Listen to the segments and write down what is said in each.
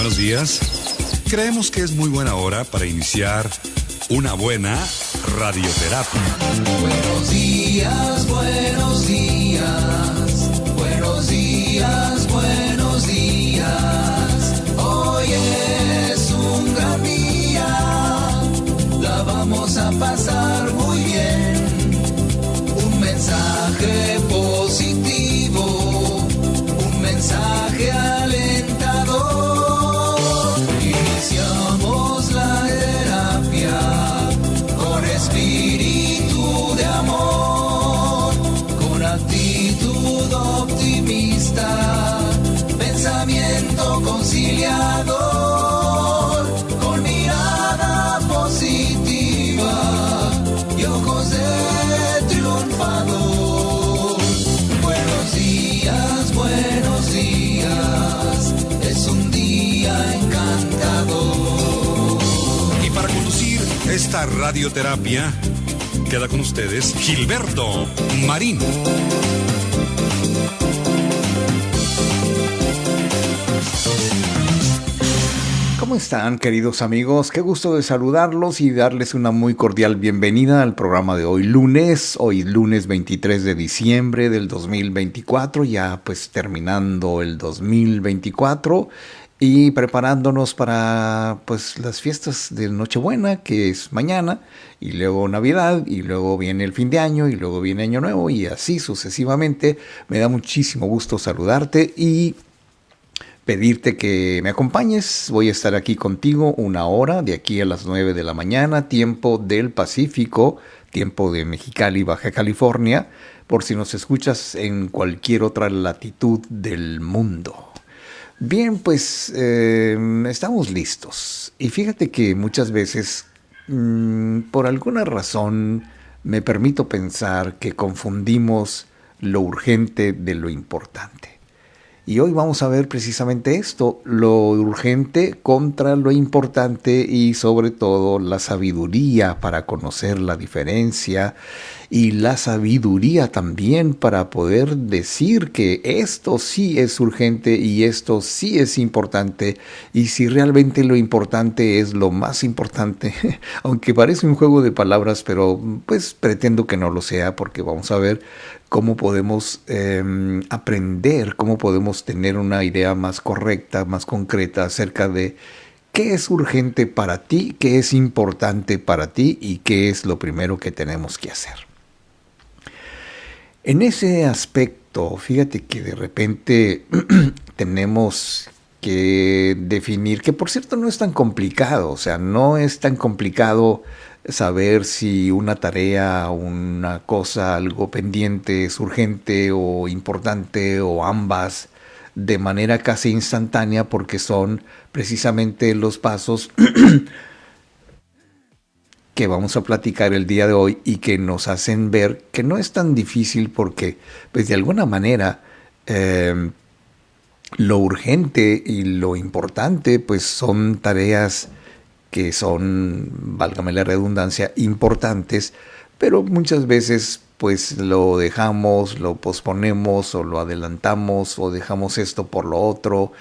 buenos días. Creemos que es muy buena hora para iniciar una buena radioterapia. Buenos días, buenos días, buenos días, buenos días. Hoy es un gran día, la vamos a pasar muy bien. Un mensaje positivo, un mensaje alentador. Iniciamos la terapia con espíritu de amor, con actitud optimista, pensamiento conciliador, con mirada positiva y ojos de triunfador. Buenos días, es un día encantador. Y para conducir esta radioterapia, queda con ustedes Gilberto Marín. ¿Cómo están, queridos amigos? Qué gusto de saludarlos y darles una muy cordial bienvenida al programa de hoy lunes 23 de diciembre del 2024, ya pues terminando el 2024 y preparándonos para pues las fiestas de Nochebuena, que es mañana, y luego Navidad, y luego viene el fin de año, y luego viene Año Nuevo, y así sucesivamente. Me da muchísimo gusto saludarte y pedirte que me acompañes. Voy a estar aquí contigo una hora, de aquí a las 9 de la mañana, tiempo del Pacífico, tiempo de Mexicali, Baja California, por si nos escuchas en cualquier otra latitud del mundo. Bien, pues estamos listos. Y fíjate que muchas veces, por alguna razón, me permito pensar que confundimos lo urgente de lo importante. Y hoy vamos a ver precisamente esto, lo urgente contra lo importante y sobre todo la sabiduría para conocer la diferencia y la sabiduría también para poder decir que esto sí es urgente y esto sí es importante, y si realmente lo importante es lo más importante, aunque parece un juego de palabras, pero pues pretendo que no lo sea, porque vamos a ver cómo podemos aprender, cómo podemos tener una idea más correcta, más concreta acerca de qué es urgente para ti, qué es importante para ti y qué es lo primero que tenemos que hacer. En ese aspecto, fíjate que de repente tenemos que definir, que por cierto no es tan complicado, o sea, no es tan complicado saber si una tarea, una cosa, algo pendiente es urgente o importante o ambas de manera casi instantánea, porque son precisamente los pasos que vamos a platicar el día de hoy y que nos hacen ver que no es tan difícil, porque pues de alguna manera lo urgente y lo importante pues son tareas que son, válgame la redundancia, importantes, pero muchas veces pues lo dejamos, lo posponemos o lo adelantamos o dejamos esto por lo otro.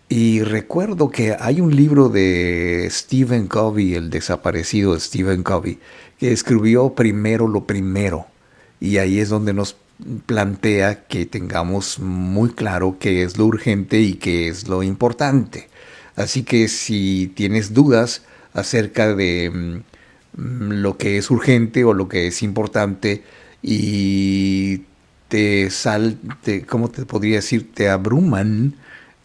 Y recuerdo que hay un libro de Stephen Covey, el desaparecido Stephen Covey, que escribió Primero lo primero, y ahí es donde nos plantea que tengamos muy claro qué es lo urgente y qué es lo importante. Así que si tienes dudas acerca de lo que es urgente o lo que es importante y ¿cómo te podría decir? Te abruman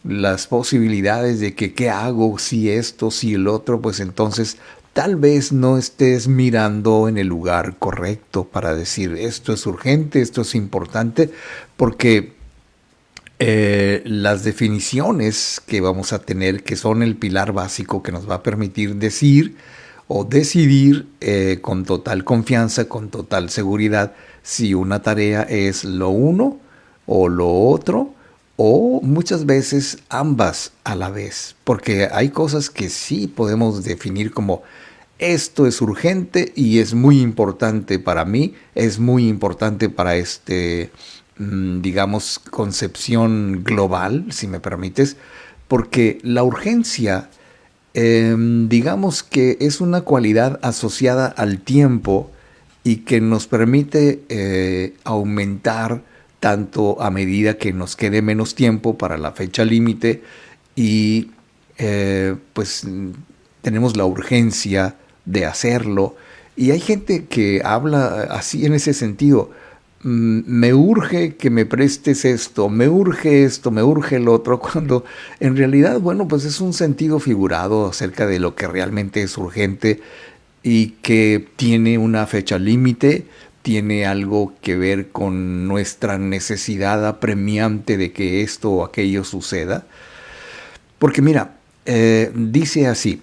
las posibilidades de que qué hago, si esto, si el otro, pues entonces tal vez no estés mirando en el lugar correcto para decir esto es urgente, esto es importante, porque las definiciones que vamos a tener, que son el pilar básico que nos va a permitir decir o decidir con total confianza, con total seguridad, si una tarea es lo uno o lo otro, o muchas veces ambas a la vez, porque hay cosas que sí podemos definir como esto es urgente y es muy importante para mí, es muy importante para digamos, concepción global, si me permites, porque la urgencia, digamos que es una cualidad asociada al tiempo y que nos permite aumentar tanto a medida que nos quede menos tiempo para la fecha límite y pues tenemos la urgencia de hacerlo. Y hay gente que habla así en ese sentido. Me urge que me prestes esto, me urge esto, me urge el otro, cuando en realidad, bueno, pues es un sentido figurado acerca de lo que realmente es urgente y que tiene una fecha límite, tiene algo que ver con nuestra necesidad apremiante de que esto o aquello suceda. Porque mira, dice así: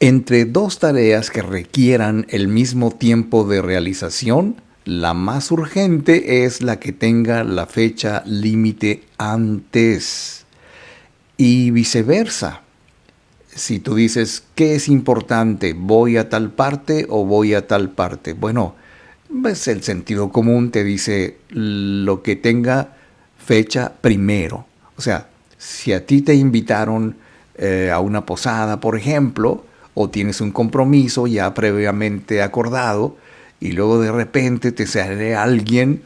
entre dos tareas que requieran el mismo tiempo de realización, la más urgente es la que tenga la fecha límite antes. Y viceversa. Si tú dices, ¿qué es importante? ¿Voy a tal parte o voy a tal parte? Bueno, pues el sentido común te dice lo que tenga fecha primero. O sea, si a ti te invitaron a una posada, por ejemplo, o tienes un compromiso ya previamente acordado, y luego de repente te sale alguien,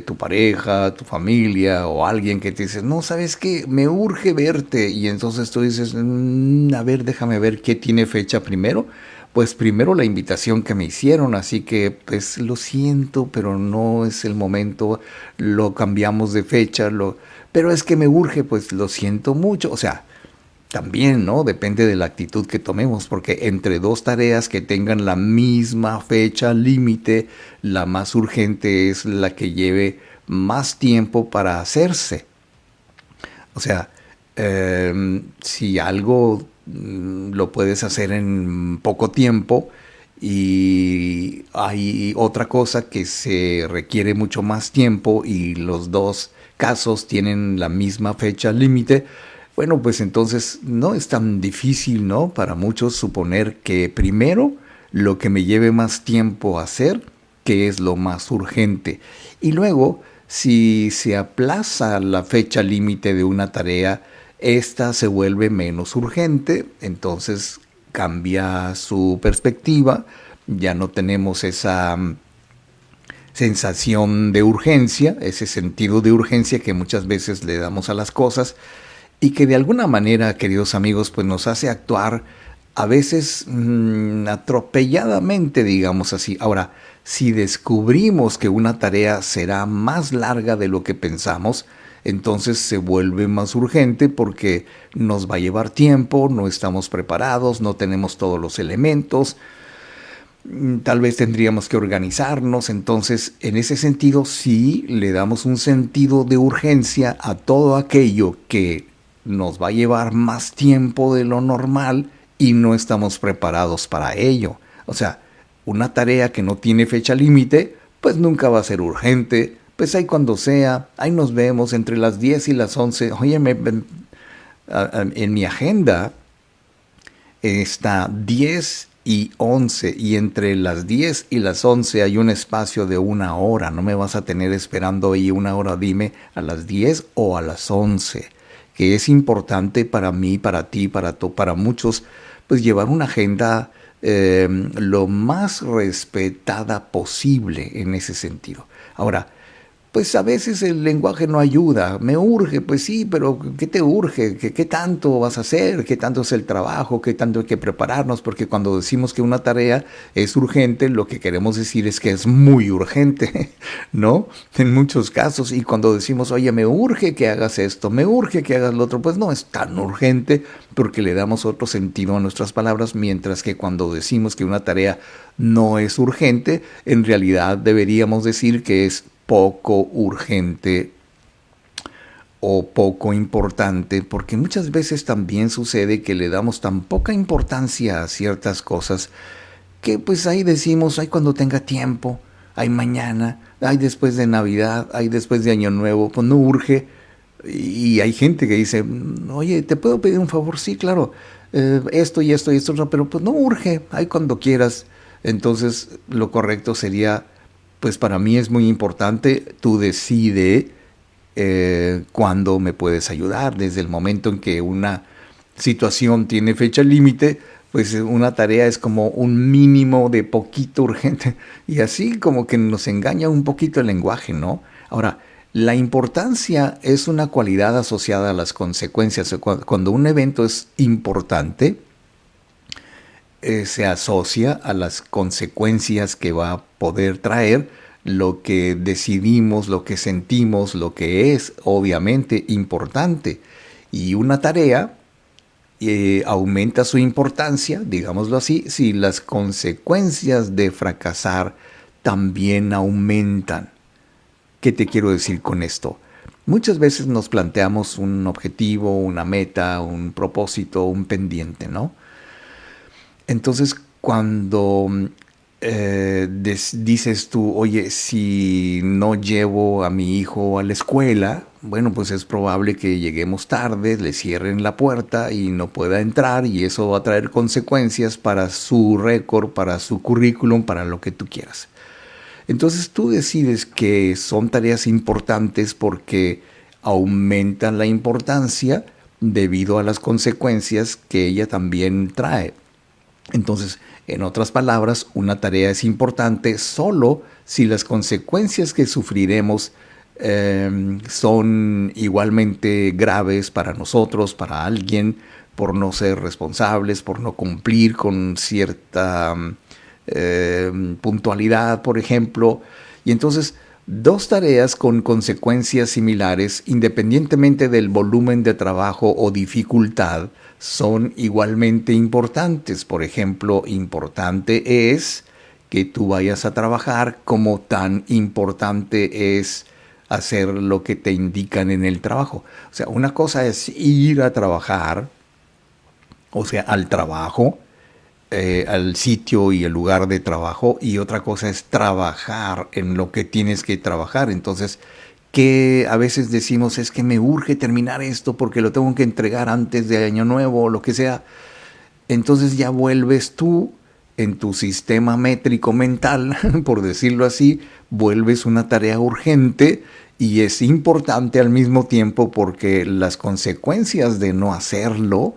tu pareja, tu familia o alguien que te dice, no, ¿sabes qué? Me urge verte. Y entonces tú dices, a ver, déjame ver qué tiene fecha primero. Pues primero la invitación que me hicieron, así que pues lo siento, pero no es el momento, lo cambiamos de fecha, pero es que me urge, pues lo siento mucho. O sea, también, ¿no? Depende de la actitud que tomemos, porque entre dos tareas que tengan la misma fecha límite, la más urgente es la que lleve más tiempo para hacerse. O sea, si algo lo puedes hacer en poco tiempo y hay otra cosa que se requiere mucho más tiempo y los dos casos tienen la misma fecha límite, bueno, pues entonces no es tan difícil, ¿no? Para muchos suponer que primero lo que me lleve más tiempo a hacer, que es lo más urgente. Y luego, si se aplaza la fecha límite de una tarea, esta se vuelve menos urgente, entonces cambia su perspectiva, ya no tenemos esa sensación de urgencia, ese sentido de urgencia que muchas veces le damos a las cosas, y que de alguna manera, queridos amigos, pues nos hace actuar a veces atropelladamente, digamos así. Ahora, si descubrimos que una tarea será más larga de lo que pensamos, entonces se vuelve más urgente porque nos va a llevar tiempo, no estamos preparados, no tenemos todos los elementos, tal vez tendríamos que organizarnos. Entonces, en ese sentido, sí le damos un sentido de urgencia a todo aquello que nos va a llevar más tiempo de lo normal y no estamos preparados para ello. O sea, una tarea que no tiene fecha límite, pues nunca va a ser urgente. Pues ahí cuando sea, ahí nos vemos entre las 10 y las 11. Oye, en mi agenda está 10 y 11 y entre las 10 y las 11 hay un espacio de 1 hora. No me vas a tener esperando ahí 1 hora, dime, a las 10 o a las 11. Que es importante para mí, para ti, para muchos, pues llevar una agenda lo más respetada posible en ese sentido. Ahora, pues a veces el lenguaje no ayuda. Me urge, pues sí, pero ¿qué te urge? ¿Qué tanto vas a hacer? ¿Qué tanto es el trabajo? ¿Qué tanto hay que prepararnos? Porque cuando decimos que una tarea es urgente, lo que queremos decir es que es muy urgente, ¿no? En muchos casos. Y cuando decimos, oye, me urge que hagas esto, me urge que hagas lo otro, pues no es tan urgente porque le damos otro sentido a nuestras palabras, mientras que cuando decimos que una tarea no es urgente, en realidad deberíamos decir que es poco urgente o poco importante, porque muchas veces también sucede que le damos tan poca importancia a ciertas cosas que pues ahí decimos, ay, cuando tenga tiempo, ay, mañana, ay, después de Navidad, ay, después de Año Nuevo, pues no urge. Y hay gente que dice, oye, ¿te puedo pedir un favor? Sí, claro, esto y esto y esto, no, pero pues no urge, ay, cuando quieras. Entonces lo correcto sería, pues para mí es muy importante, tú decide cuándo me puedes ayudar. Desde el momento en que una situación tiene fecha límite, pues una tarea es como un mínimo de poquito urgente. Y así como que nos engaña un poquito el lenguaje, ¿no? Ahora, la importancia es una cualidad asociada a las consecuencias. Cuando un evento es importante, se asocia a las consecuencias que va a poder traer lo que decidimos, lo que sentimos, lo que es obviamente importante. Y una tarea aumenta su importancia, digámoslo así, si las consecuencias de fracasar también aumentan. ¿Qué te quiero decir con esto? Muchas veces nos planteamos un objetivo, una meta, un propósito, un pendiente, ¿no? Entonces, cuando dices tú, oye, si no llevo a mi hijo a la escuela, bueno, pues es probable que lleguemos tarde, le cierren la puerta y no pueda entrar, y eso va a traer consecuencias para su récord, para su currículum, para lo que tú quieras. Entonces tú decides que son tareas importantes porque aumentan la importancia debido a las consecuencias que ella también trae. Entonces, en otras palabras, una tarea es importante solo si las consecuencias que sufriremos son igualmente graves para nosotros, para alguien, por no ser responsables, por no cumplir con cierta puntualidad, por ejemplo. Y entonces, dos tareas con consecuencias similares, independientemente del volumen de trabajo o dificultad, son igualmente importantes. Por ejemplo, importante es que tú vayas a trabajar, como tan importante es hacer lo que te indican en el trabajo. O sea, una cosa es ir a trabajar, o sea, al trabajo, al sitio y el lugar de trabajo, y otra cosa es trabajar en lo que tienes que trabajar. Entonces, que a veces decimos, es que me urge terminar esto porque lo tengo que entregar antes de Año Nuevo o lo que sea. Entonces ya vuelves tú en tu sistema métrico mental, por decirlo así, vuelves una tarea urgente y es importante al mismo tiempo, porque las consecuencias de no hacerlo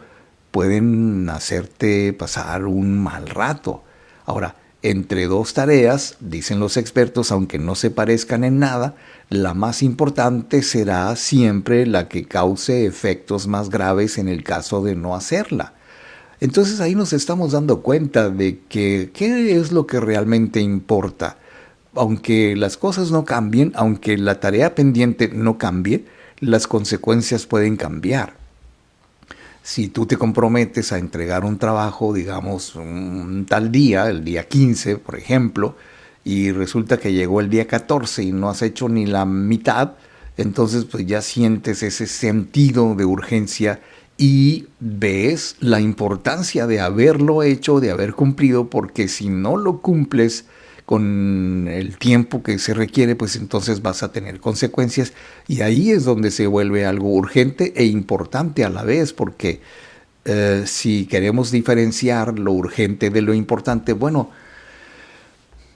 pueden hacerte pasar un mal rato. Ahora, entre dos tareas, dicen los expertos, aunque no se parezcan en nada, la más importante será siempre la que cause efectos más graves en el caso de no hacerla. Entonces ahí nos estamos dando cuenta de que qué es lo que realmente importa. Aunque las cosas no cambien, aunque la tarea pendiente no cambie, las consecuencias pueden cambiar. Si tú te comprometes a entregar un trabajo, digamos, un tal día, el día 15, por ejemplo, y resulta que llegó el día 14 y no has hecho ni la mitad, entonces pues ya sientes ese sentido de urgencia y ves la importancia de haberlo hecho, de haber cumplido, porque si no lo cumples con el tiempo que se requiere, pues entonces vas a tener consecuencias, y ahí es donde se vuelve algo urgente e importante a la vez, porque si queremos diferenciar lo urgente de lo importante, bueno,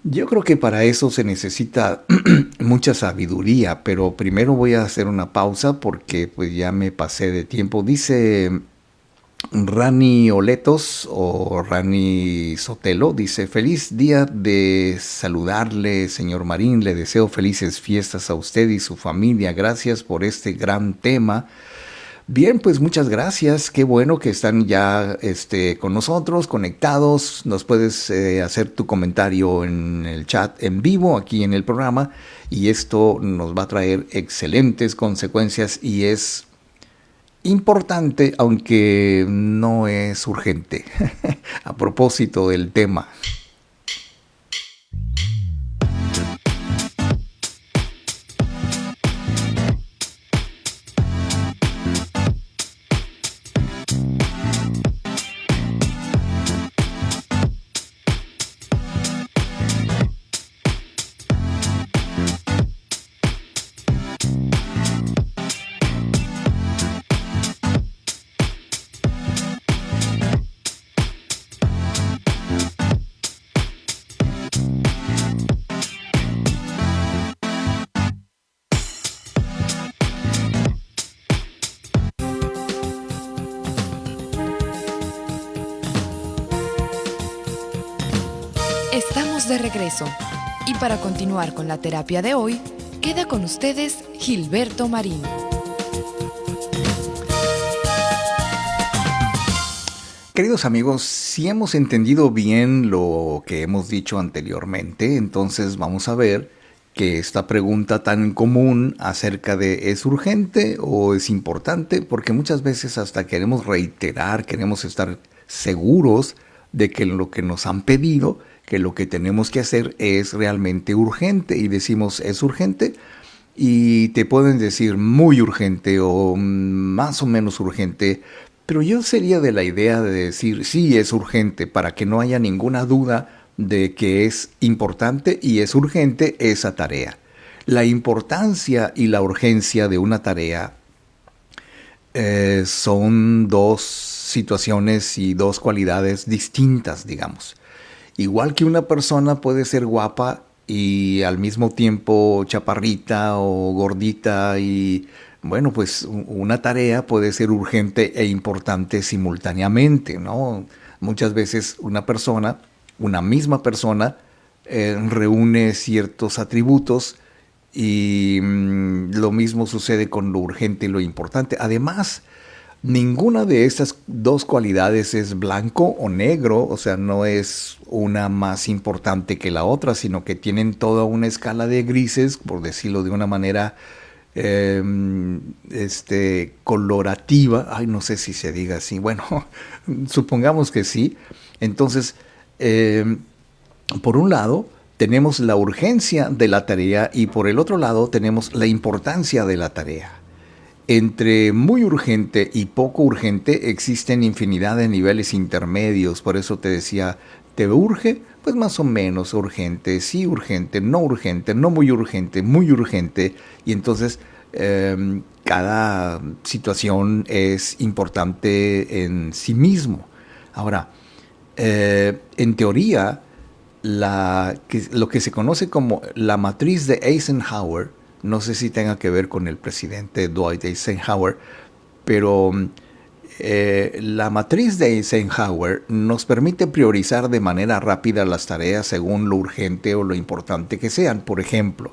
yo creo que para eso se necesita mucha sabiduría, pero primero voy a hacer una pausa porque pues ya me pasé de tiempo. Dice Rani Oletos o Rani Sotelo, dice: feliz día de saludarle, señor Marín, le deseo felices fiestas a usted y su familia, gracias por este gran tema. Bien, pues muchas gracias, qué bueno que están ya con nosotros, conectados. Nos puedes hacer tu comentario en el chat en vivo aquí en el programa, y esto nos va a traer excelentes consecuencias y es importante, aunque no es urgente. A propósito del tema. regreso. Y para continuar con la terapia de hoy, queda con ustedes Gilberto Marín. Queridos amigos, si hemos entendido bien lo que hemos dicho anteriormente, entonces vamos a ver que esta pregunta tan común acerca de ¿es urgente o es importante? Porque muchas veces hasta queremos reiterar, queremos estar seguros de que lo que nos han pedido, que lo que tenemos que hacer es realmente urgente. Y decimos, ¿es urgente? Y te pueden decir muy urgente o más o menos urgente. Pero yo sería de la idea de decir, sí, es urgente, para que no haya ninguna duda de que es importante y es urgente esa tarea. La importancia y la urgencia de una tarea son dos situaciones y dos cualidades distintas, digamos. Igual que una persona puede ser guapa y al mismo tiempo chaparrita o gordita y bueno, pues una tarea puede ser urgente e importante simultáneamente, ¿no? Muchas veces una misma persona, reúne ciertos atributos y lo mismo sucede con lo urgente y lo importante. Además, ninguna de estas dos cualidades es blanco o negro, o sea, no es una más importante que la otra, sino que tienen toda una escala de grises, por decirlo de una manera colorativa. Ay, no sé si se diga así. Bueno, supongamos que sí. Entonces, por un lado, tenemos la urgencia de la tarea y por el otro lado tenemos la importancia de la tarea. Entre muy urgente y poco urgente existen infinidad de niveles intermedios. Por eso te decía, ¿te urge? Pues más o menos urgente, sí urgente, no muy urgente. Y entonces cada situación es importante en sí mismo. Ahora, en teoría, lo que se conoce como la matriz de Eisenhower, no sé si tenga que ver con el presidente Dwight Eisenhower, pero la matriz de Eisenhower nos permite priorizar de manera rápida las tareas según lo urgente o lo importante que sean. Por ejemplo,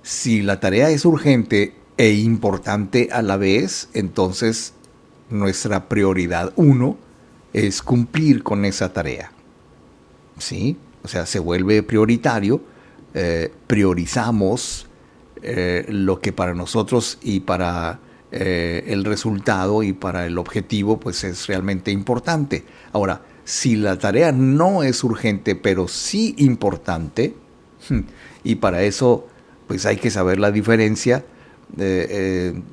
si la tarea es urgente e importante a la vez, entonces nuestra prioridad 1 es cumplir con esa tarea. ¿Sí? O sea, se vuelve prioritario, priorizamos lo que para nosotros y para el resultado y para el objetivo pues es realmente importante. Ahora, si la tarea no es urgente pero sí importante, y para eso pues hay que saber la diferencia,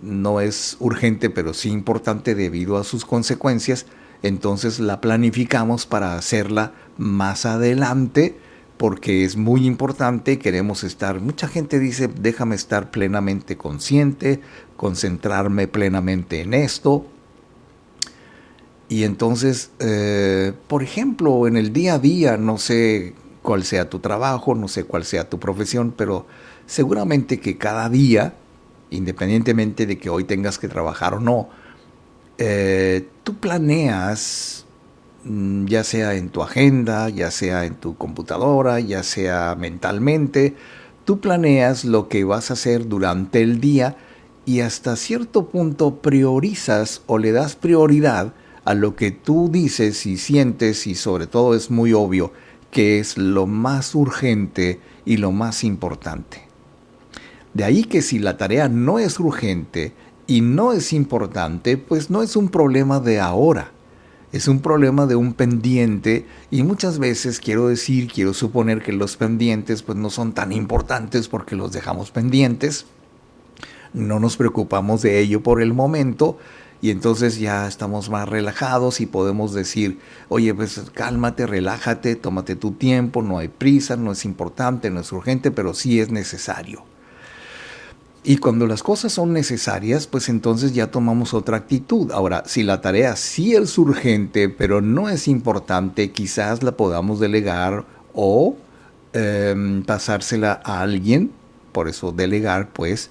no es urgente pero sí importante debido a sus consecuencias, entonces la planificamos para hacerla más adelante porque es muy importante, queremos estar, mucha gente dice, déjame estar plenamente consciente, concentrarme plenamente en esto. Y entonces, por ejemplo, en el día a día, no sé cuál sea tu trabajo, no sé cuál sea tu profesión, pero seguramente que cada día, independientemente de que hoy tengas que trabajar o no, tú planeas, ya sea en tu agenda, ya sea en tu computadora, ya sea mentalmente, tú planeas lo que vas a hacer durante el día y hasta cierto punto priorizas o le das prioridad a lo que tú dices y sientes y sobre todo es muy obvio que es lo más urgente y lo más importante. De ahí que si la tarea no es urgente y no es importante, pues no es un problema de ahora. Es un problema de un pendiente y muchas veces quiero suponer que los pendientes pues no son tan importantes porque los dejamos pendientes, no nos preocupamos de ello por el momento y entonces ya estamos más relajados y podemos decir, oye, pues cálmate, relájate, tómate tu tiempo, no hay prisa, no es importante, no es urgente, pero sí es necesario. Y cuando las cosas son necesarias, pues entonces ya tomamos otra actitud. Ahora, si la tarea sí es urgente, pero no es importante, quizás la podamos delegar o pasársela a alguien, por eso delegar, pues,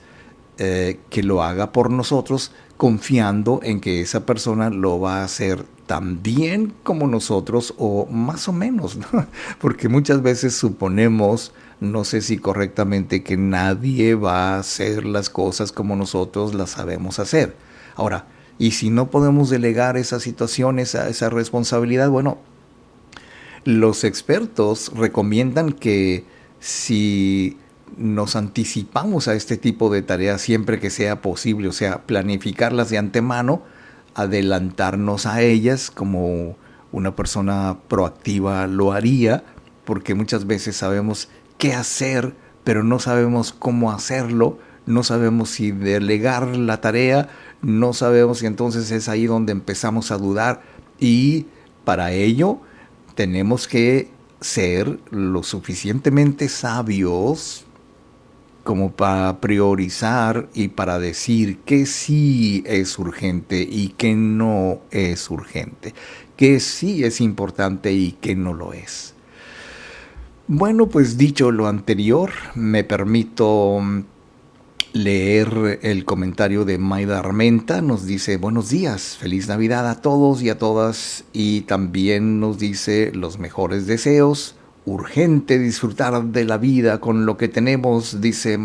que lo haga por nosotros, confiando en que esa persona lo va a hacer tan bien como nosotros o más o menos, ¿no? Porque muchas veces suponemos, no sé si correctamente, que nadie va a hacer las cosas como nosotros las sabemos hacer. Ahora, y si no podemos delegar esa situación, esa responsabilidad, bueno, los expertos recomiendan que si nos anticipamos a este tipo de tareas siempre que sea posible, o sea, planificarlas de antemano, adelantarnos a ellas como una persona proactiva lo haría, porque muchas veces sabemos qué hacer, pero no sabemos cómo hacerlo, no sabemos si delegar la tarea, no sabemos, y entonces es ahí donde empezamos a dudar, y para ello tenemos que ser lo suficientemente sabios como para priorizar y para decir que sí es urgente y que no es urgente, que sí es importante y que no lo es. Bueno, pues dicho lo anterior, me permito leer el comentario de Maida Armenta. Nos dice: buenos días, feliz Navidad a todos y a todas, y también nos dice los mejores deseos. Urgente disfrutar de la vida con lo que tenemos, dice.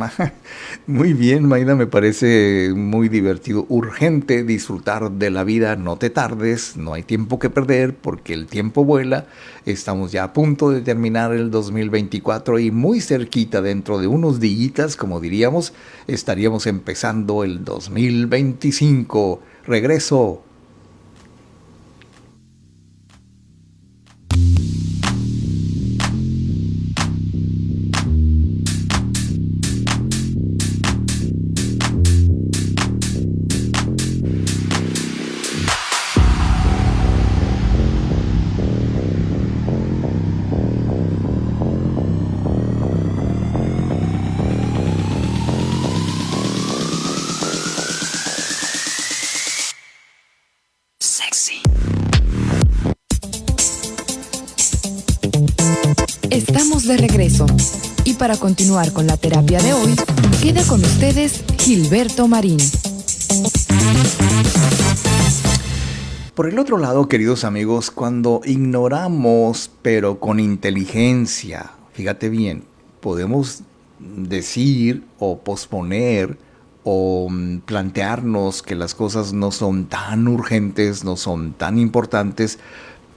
Muy bien, Maida, me parece muy divertido. Urgente disfrutar de la vida, no te tardes, no hay tiempo que perder porque el tiempo vuela. Estamos ya a punto de terminar el 2024 y muy cerquita, dentro de unos días, como diríamos, estaríamos empezando el 2025. Regreso. Estamos de regreso y para continuar con la terapia de hoy, queda con ustedes Gilberto Marín. Por el otro lado, queridos amigos, cuando ignoramos pero con inteligencia, fíjate bien, podemos decir o posponer o plantearnos que las cosas no son tan urgentes, no son tan importantes,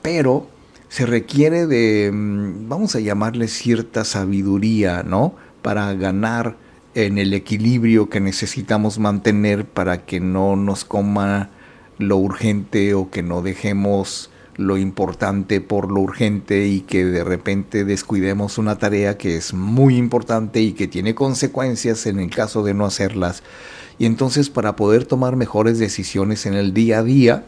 pero se requiere de, vamos a llamarle cierta sabiduría, ¿no? Para ganar en el equilibrio que necesitamos mantener para que no nos coma lo urgente o que no dejemos lo importante por lo urgente y que de repente descuidemos una tarea que es muy importante y que tiene consecuencias en el caso de no hacerlas. Y entonces, para poder tomar mejores decisiones en el día a día,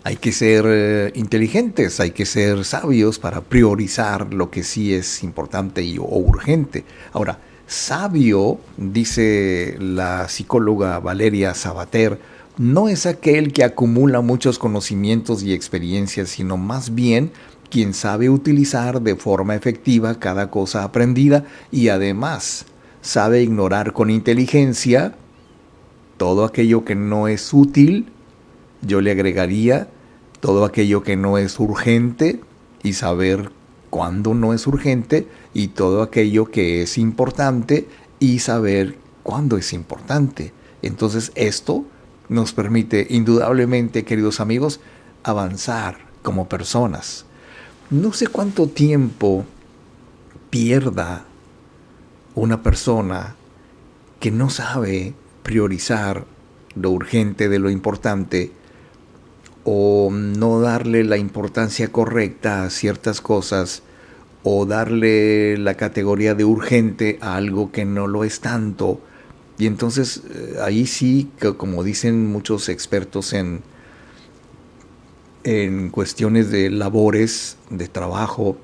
hay que ser inteligentes, hay que ser sabios para priorizar lo que sí es importante o urgente. Ahora, sabio, dice la psicóloga Valeria Sabater, no es aquel que acumula muchos conocimientos y experiencias, sino más bien quien sabe utilizar de forma efectiva cada cosa aprendida y además sabe ignorar con inteligencia todo aquello que no es útil. Yo le agregaría todo aquello que no es urgente y saber cuándo no es urgente, y todo aquello que es importante y saber cuándo es importante. Entonces esto nos permite indudablemente, queridos amigos, avanzar como personas. No sé cuánto tiempo pierda una persona que no sabe priorizar lo urgente de lo importante, o no darle la importancia correcta a ciertas cosas, o darle la categoría de urgente a algo que no lo es tanto. Y entonces ahí sí, que como dicen muchos expertos en cuestiones de labores, de trabajo,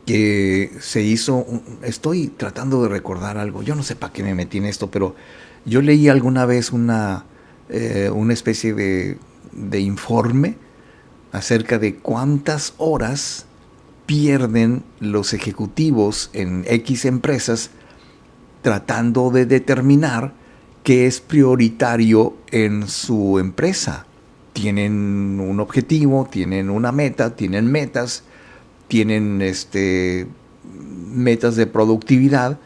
que se hizo, estoy tratando de recordar algo, yo no sé para qué me metí en esto, pero yo leí alguna vez una especie de informe acerca de cuántas horas pierden los ejecutivos en X empresas tratando de determinar qué es prioritario en su empresa, tienen un objetivo, tienen una meta, tienen metas, tienen metas de productividad,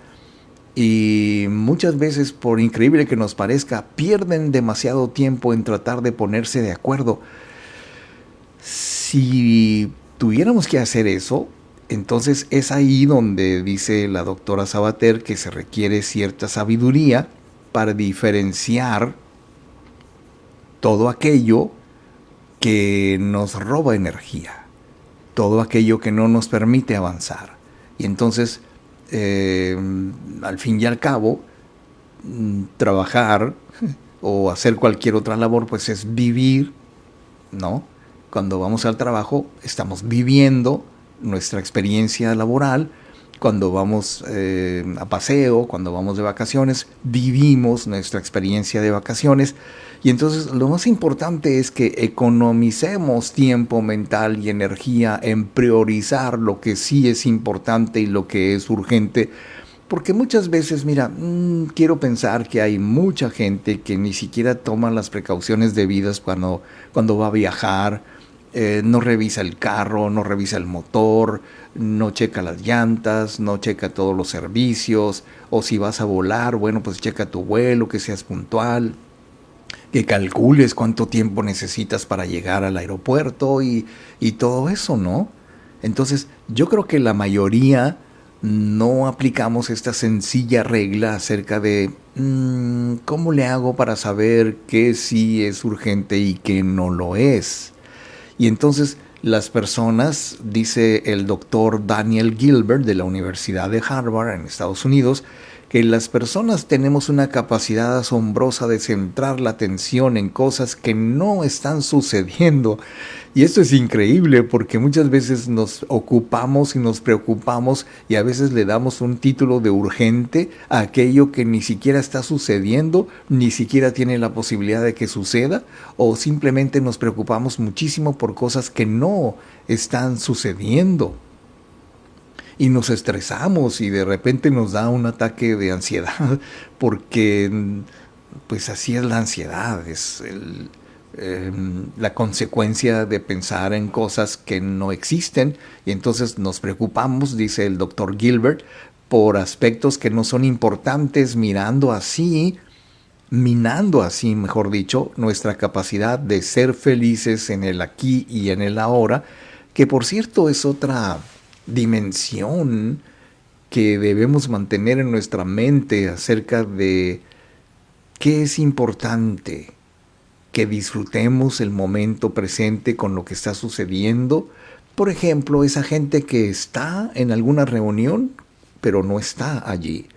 y muchas veces, por increíble que nos parezca, pierden demasiado tiempo en tratar de ponerse de acuerdo. Si tuviéramos que hacer eso, entonces es ahí donde dice la doctora Sabater que se requiere cierta sabiduría para diferenciar todo aquello que nos roba energía, todo aquello que no nos permite avanzar. Y entonces, al fin y al cabo, trabajar o hacer cualquier otra labor, pues es vivir, ¿no? Cuando vamos al trabajo, estamos viviendo nuestra experiencia laboral. Cuando vamos a paseo, cuando vamos de vacaciones, vivimos nuestra experiencia de vacaciones. Y entonces lo más importante es que economicemos tiempo mental y energía en priorizar lo que sí es importante y lo que es urgente. Porque muchas veces, mira, quiero pensar que hay mucha gente que ni siquiera toma las precauciones debidas cuando va a viajar. No revisa el carro, no revisa el motor, no checa las llantas, no checa todos los servicios, o si vas a volar, bueno, pues checa tu vuelo, que seas puntual, que calcules cuánto tiempo necesitas para llegar al aeropuerto y todo eso, ¿no? Entonces, yo creo que la mayoría no aplicamos esta sencilla regla acerca de cómo le hago para saber qué sí es urgente y qué no lo es. Y entonces las personas, dice el doctor Daniel Gilbert de la Universidad de Harvard en Estados Unidos, que las personas tenemos una capacidad asombrosa de centrar la atención en cosas que no están sucediendo. Y esto es increíble porque muchas veces nos ocupamos y nos preocupamos y a veces le damos un título de urgente a aquello que ni siquiera está sucediendo, ni siquiera tiene la posibilidad de que suceda, o simplemente nos preocupamos muchísimo por cosas que no están sucediendo. Y nos estresamos y de repente nos da un ataque de ansiedad porque pues así es la ansiedad, es la consecuencia de pensar en cosas que no existen, y entonces nos preocupamos, dice el doctor Gilbert, por aspectos que no son importantes, minando así, mejor dicho, nuestra capacidad de ser felices en el aquí y en el ahora, que por cierto es otra dimensión que debemos mantener en nuestra mente acerca de qué es importante, que disfrutemos el momento presente con lo que está sucediendo. Por ejemplo, esa gente que está en alguna reunión pero no está allí,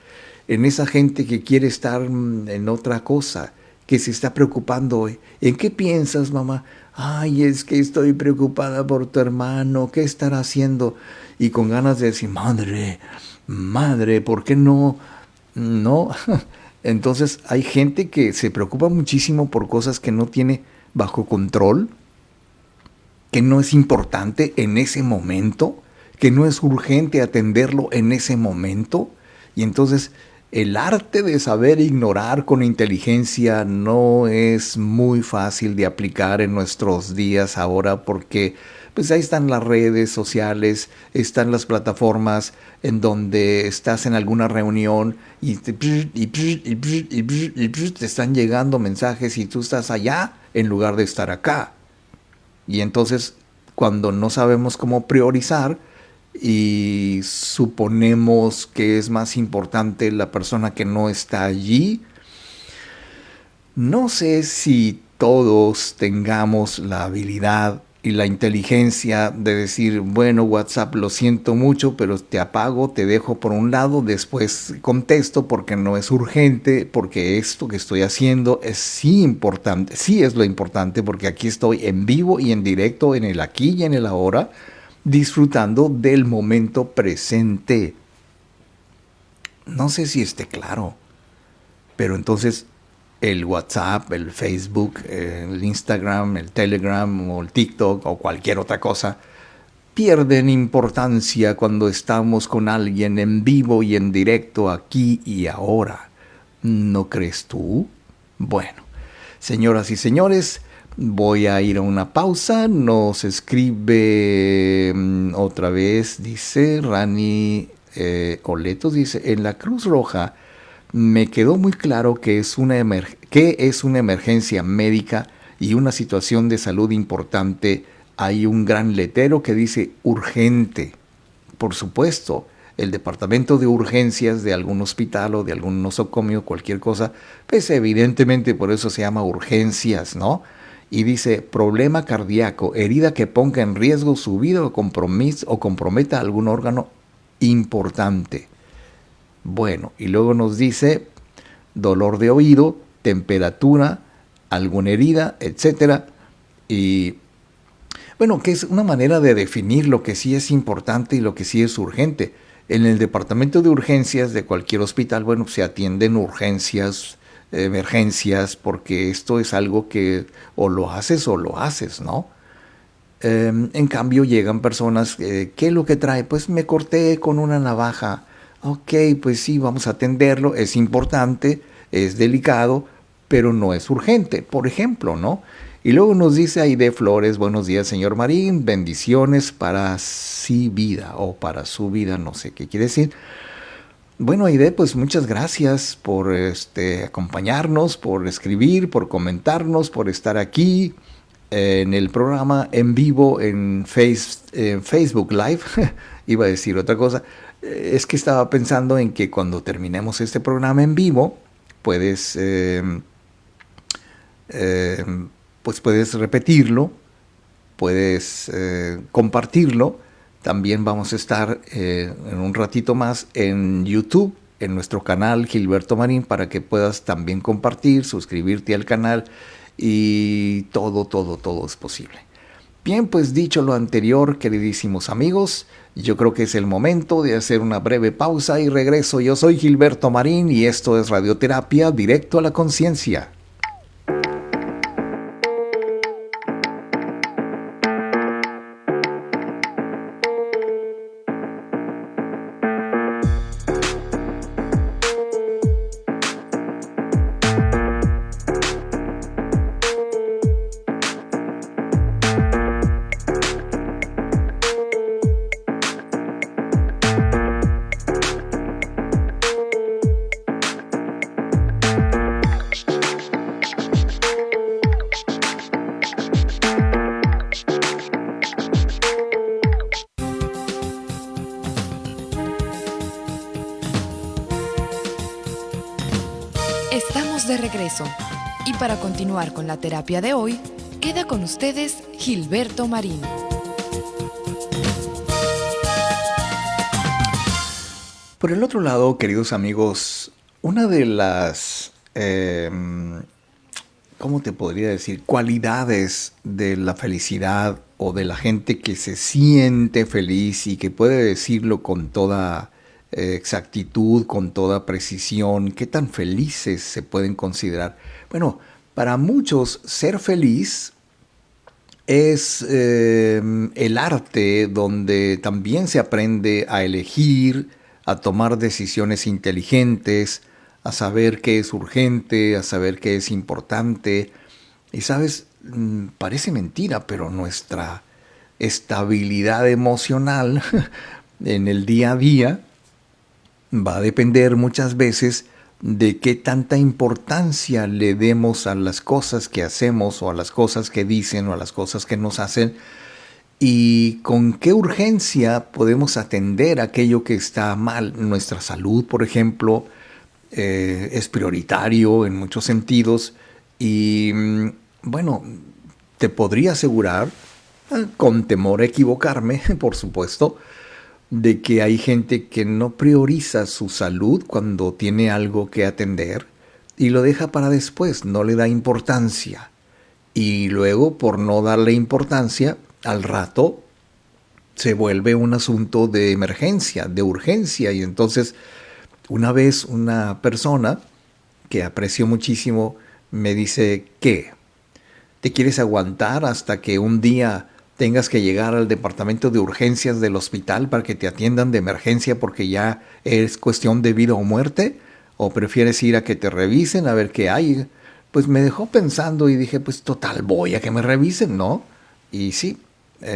en esa gente que quiere estar en otra cosa, que se está preocupando. ¿En qué piensas, mamá? Ay, es que estoy preocupada por tu hermano, ¿qué estará haciendo? Y con ganas de decir, madre, ¿por qué no? No. Entonces hay gente que se preocupa muchísimo por cosas que no tiene bajo control, que no es importante en ese momento, que no es urgente atenderlo en ese momento. Y entonces el arte de saber ignorar con inteligencia no es muy fácil de aplicar en nuestros días ahora, porque pues ahí están las redes sociales, están las plataformas en donde estás en alguna reunión y te están llegando mensajes y tú estás allá en lugar de estar acá. Y entonces cuando no sabemos cómo priorizar y suponemos que es más importante la persona que no está allí, no sé si todos tengamos la habilidad y la inteligencia de decir, bueno, WhatsApp, lo siento mucho, pero te apago, te dejo por un lado, después contesto porque no es urgente, porque esto que estoy haciendo es sí importante, sí es lo importante, porque aquí estoy en vivo y en directo, en el aquí y en el ahora, disfrutando del momento presente. No sé si esté claro, pero entonces el WhatsApp, el Facebook, el Instagram, el Telegram o el TikTok o cualquier otra cosa pierden importancia cuando estamos con alguien en vivo y en directo aquí y ahora. ¿No crees tú? Bueno, señoras y señores, Voy a ir a una pausa. Nos escribe otra vez, dice Rani Oletos, dice, en la Cruz Roja me quedó muy claro que es una emergencia médica y una situación de salud importante. Hay un gran letrero que dice urgente. Por supuesto, el departamento de urgencias de algún hospital o de algún nosocomio, cualquier cosa, pues evidentemente por eso se llama urgencias, ¿no? Y dice, problema cardíaco, herida que ponga en riesgo su vida o comprometa algún órgano importante. Bueno, y luego nos dice, dolor de oído, temperatura, alguna herida, etcétera. Y bueno, que es una manera de definir lo que sí es importante y lo que sí es urgente. En el departamento de urgencias de cualquier hospital, bueno, se atienden urgencias, emergencias, porque esto es algo que o lo haces, ¿no? En cambio llegan personas, ¿qué es lo que trae? Pues me corté con una navaja. Ok, pues sí, vamos a atenderlo, es importante, es delicado, pero no es urgente, por ejemplo, ¿no? Y luego nos dice Aide Flores, buenos días, señor Marín, bendiciones para sí vida, o para su vida, no sé qué quiere decir. Bueno, Aide, pues muchas gracias por acompañarnos, por escribir, por comentarnos, por estar aquí en el programa en vivo en Facebook Live. Iba a decir otra cosa. Es que estaba pensando en que cuando terminemos este programa en vivo, puedes repetirlo, puedes compartirlo. También vamos a estar en un ratito más en YouTube, en nuestro canal Gilberto Marín, para que puedas también compartir, suscribirte al canal y todo es posible. Bien, pues dicho lo anterior, queridísimos amigos, yo creo que es el momento de hacer una breve pausa y regreso. Yo soy Gilberto Marín y esto es Radioterapia Directo a la Conciencia. Estamos de regreso y para continuar con la terapia de hoy, queda con ustedes Gilberto Marín. Por el otro lado, queridos amigos, una de las, ¿cómo te podría decir? Cualidades de la felicidad o de la gente que se siente feliz y que puede decirlo con toda exactitud, con toda precisión, qué tan felices se pueden considerar. Bueno, para muchos ser feliz es el arte donde también se aprende a elegir, a tomar decisiones inteligentes, a saber qué es urgente, a saber qué es importante. Y sabes, parece mentira, pero nuestra estabilidad emocional en el día a día va a depender muchas veces de qué tanta importancia le demos a las cosas que hacemos o a las cosas que dicen o a las cosas que nos hacen y con qué urgencia podemos atender aquello que está mal. Nuestra salud, por ejemplo, es prioritario en muchos sentidos y bueno, te podría asegurar, con temor a equivocarme, por supuesto, de que hay gente que no prioriza su salud cuando tiene algo que atender y lo deja para después, no le da importancia. Y luego, por no darle importancia, al rato se vuelve un asunto de emergencia, de urgencia. Y entonces, una vez una persona que aprecio muchísimo me dice, ¿qué? ¿Te quieres aguantar hasta que un día tengas que llegar al departamento de urgencias del hospital para que te atiendan de emergencia porque ya es cuestión de vida o muerte? ¿O prefieres ir a que te revisen a ver qué hay? pues me dejó pensando y dije, pues total, voy a que me revisen, ¿no? Y sí,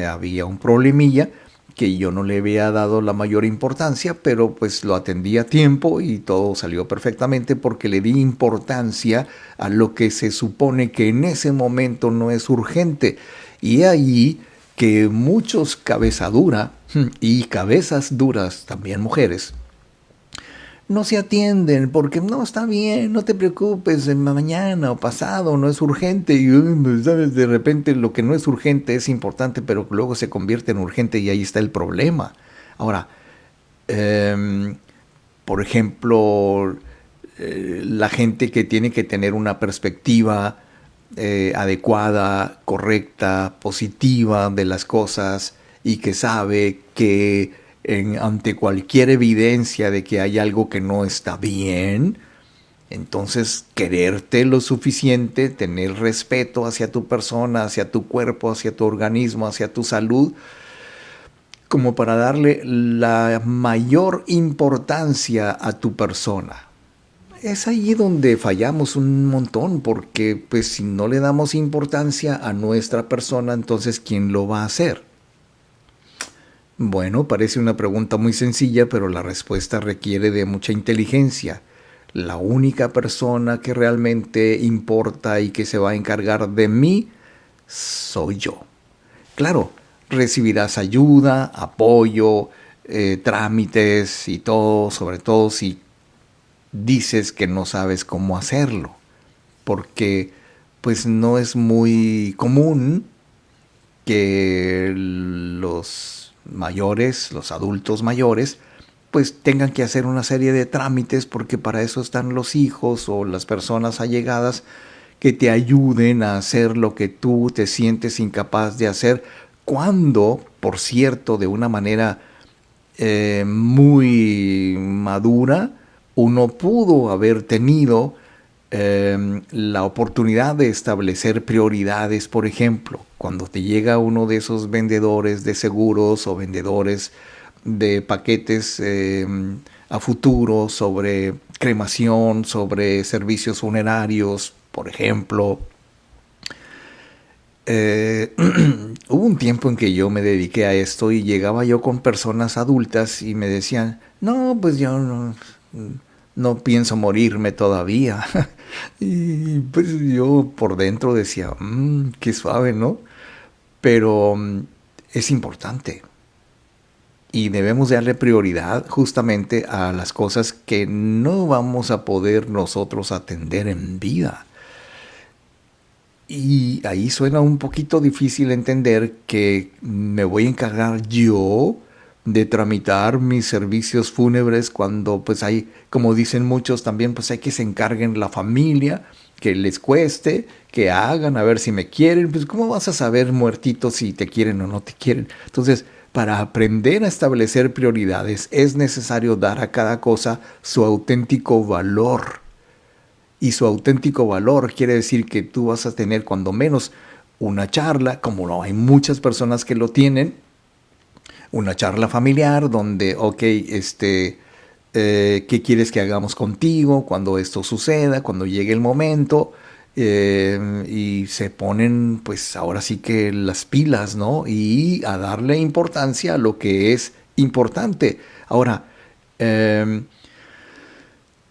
había un problemilla que yo no le había dado la mayor importancia, pero pues lo atendí a tiempo y todo salió perfectamente porque le di importancia a lo que se supone que en ese momento no es urgente. Y ahí que muchos cabeza dura y cabezas duras, también mujeres, no se atienden porque no está bien, no te preocupes, mañana o pasado no es urgente y ¿sabes? De repente lo que no es urgente es importante, pero luego se convierte en urgente y ahí está el problema. Ahora, por ejemplo, la gente que tiene que tener una perspectiva adecuada, correcta, positiva de las cosas y que sabe que ante cualquier evidencia de que hay algo que no está bien, entonces quererte lo suficiente, tener respeto hacia tu persona, hacia tu cuerpo, hacia tu organismo, hacia tu salud, como para darle la mayor importancia a tu persona. Es allí donde fallamos un montón, porque pues si no le damos importancia a nuestra persona, entonces ¿quién lo va a hacer? Bueno, parece una pregunta muy sencilla, pero la respuesta requiere de mucha inteligencia. La única persona que realmente importa y que se va a encargar de mí soy yo. Claro, recibirás ayuda, apoyo, trámites y todo, sobre todo si dices que no sabes cómo hacerlo, porque pues no es muy común que los mayores, los adultos mayores, pues tengan que hacer una serie de trámites porque para eso están los hijos o las personas allegadas que te ayuden a hacer lo que tú te sientes incapaz de hacer, cuando, por cierto, de una manera muy madura, uno pudo haber tenido la oportunidad de establecer prioridades. Por ejemplo, cuando te llega uno de esos vendedores de seguros o vendedores de paquetes a futuro sobre cremación, sobre servicios funerarios, por ejemplo. Hubo un tiempo en que yo me dediqué a esto y llegaba yo con personas adultas y me decían, no, pues yo no pienso morirme todavía. Y pues yo por dentro decía, qué suave, ¿no? Pero es importante. Y debemos darle prioridad justamente a las cosas que no vamos a poder nosotros atender en vida. Y ahí suena un poquito difícil entender que me voy a encargar yo de tramitar mis servicios fúnebres cuando pues hay, como dicen muchos también, pues hay que se encarguen la familia, que les cueste, que hagan, a ver si me quieren. Pues ¿cómo vas a saber, muertito, si te quieren o no te quieren? Entonces, para aprender a establecer prioridades es necesario dar a cada cosa su auténtico valor. Y su auténtico valor quiere decir que tú vas a tener cuando menos una charla, como no hay muchas personas que lo tienen, una charla familiar donde, ¿qué quieres que hagamos contigo cuando esto suceda, cuando llegue el momento? Y se ponen, pues ahora sí que las pilas, ¿no? Y a darle importancia a lo que es importante. Ahora,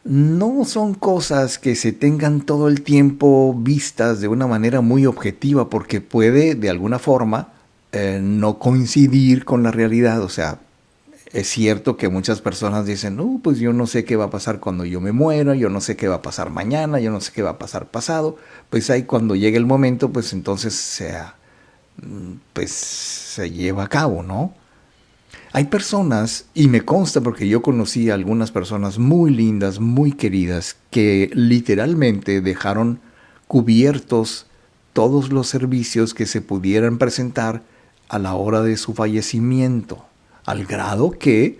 no son cosas que se tengan todo el tiempo vistas de una manera muy objetiva, porque puede de alguna forma no coincidir con la realidad. O sea, es cierto que muchas personas dicen, no, pues yo no sé qué va a pasar cuando yo me muera, yo no sé qué va a pasar mañana, yo no sé qué va a pasar pasado. Pues ahí cuando llegue el momento, pues entonces se lleva a cabo, ¿no? Hay personas, y me consta porque yo conocí a algunas personas muy lindas, muy queridas, que literalmente dejaron cubiertos todos los servicios que se pudieran presentar a la hora de su fallecimiento, al grado que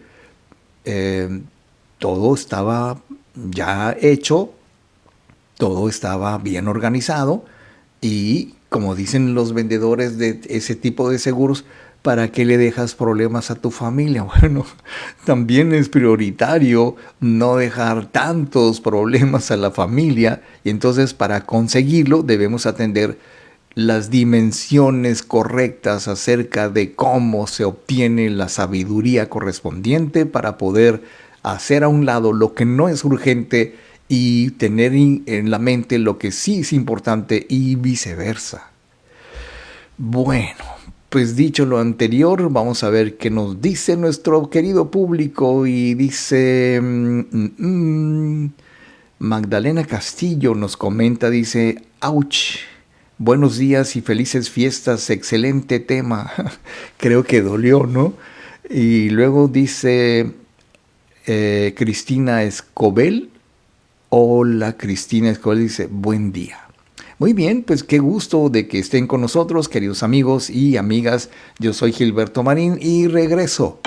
todo estaba ya hecho, todo estaba bien organizado y, como dicen los vendedores de ese tipo de seguros, ¿para qué le dejas problemas a tu familia? Bueno, también es prioritario no dejar tantos problemas a la familia, y entonces para conseguirlo debemos atender las dimensiones correctas acerca de cómo se obtiene la sabiduría correspondiente para poder hacer a un lado lo que no es urgente y tener en la mente lo que sí es importante y viceversa. Bueno, pues dicho lo anterior, vamos a ver qué nos dice nuestro querido público. Y dice Magdalena Castillo nos comenta, dice, ¡ouch! Buenos días y felices fiestas, excelente tema. Creo que dolió, ¿no? Y luego dice Cristina Escobel. Hola, Cristina Escobel, dice, buen día. Muy bien, pues qué gusto de que estén con nosotros, queridos amigos y amigas. Yo soy Gilberto Marín y regreso.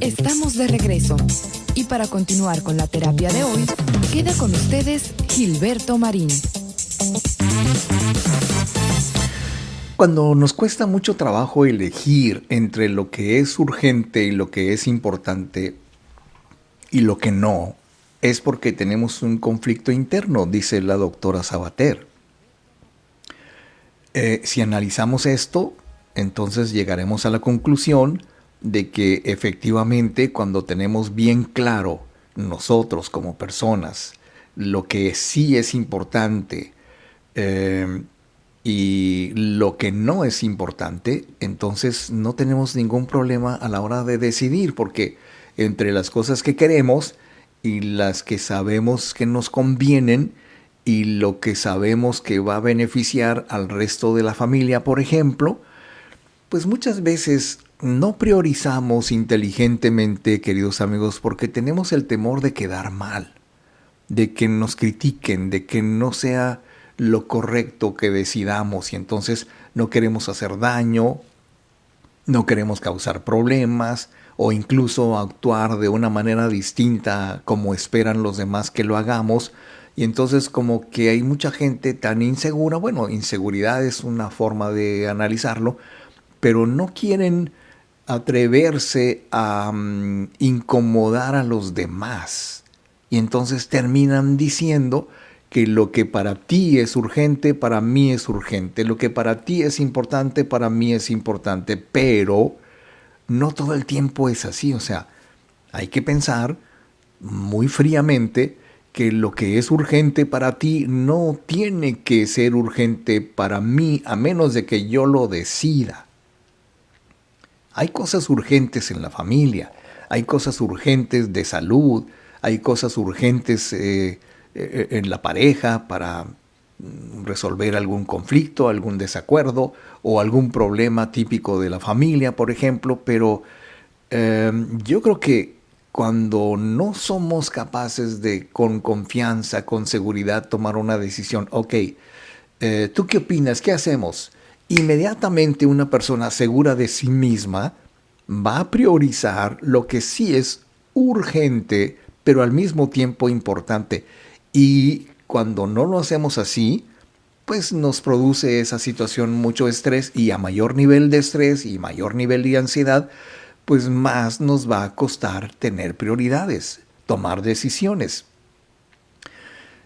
Estamos de regreso y para continuar con la terapia de hoy, queda con ustedes Gilberto Marín. Cuando nos cuesta mucho trabajo elegir entre lo que es urgente y lo que es importante y lo que no, es porque tenemos un conflicto interno, dice la doctora Sabater. Si analizamos esto, entonces llegaremos a la conclusión de que efectivamente cuando tenemos bien claro nosotros como personas lo que sí es importante y lo que no es importante, entonces no tenemos ningún problema a la hora de decidir, porque entre las cosas que queremos y las que sabemos que nos convienen y lo que sabemos que va a beneficiar al resto de la familia, por ejemplo, pues muchas veces no priorizamos inteligentemente, queridos amigos, porque tenemos el temor de quedar mal, de que nos critiquen, de que no sea lo correcto que decidamos, y entonces no queremos hacer daño, no queremos causar problemas o incluso actuar de una manera distinta como esperan los demás que lo hagamos. Y entonces como que hay mucha gente tan insegura, bueno, inseguridad es una forma de analizarlo, pero no quieren atreverse a incomodar a los demás. Y entonces terminan diciendo que lo que para ti es urgente, para mí es urgente. Lo que para ti es importante, para mí es importante. Pero no todo el tiempo es así. O sea, hay que pensar muy fríamente que lo que es urgente para ti no tiene que ser urgente para mí, a menos de que yo lo decida. Hay cosas urgentes en la familia, hay cosas urgentes de salud, hay cosas urgentes en la pareja para resolver algún conflicto, algún desacuerdo o algún problema típico de la familia, por ejemplo. Pero yo creo que cuando no somos capaces de, con confianza, con seguridad, tomar una decisión, ok, ¿tú qué opinas? ¿Qué hacemos? Inmediatamente una persona segura de sí misma va a priorizar lo que sí es urgente, pero al mismo tiempo importante. Y cuando no lo hacemos así, pues nos produce esa situación mucho estrés, y a mayor nivel de estrés y mayor nivel de ansiedad, pues más nos va a costar tener prioridades, tomar decisiones.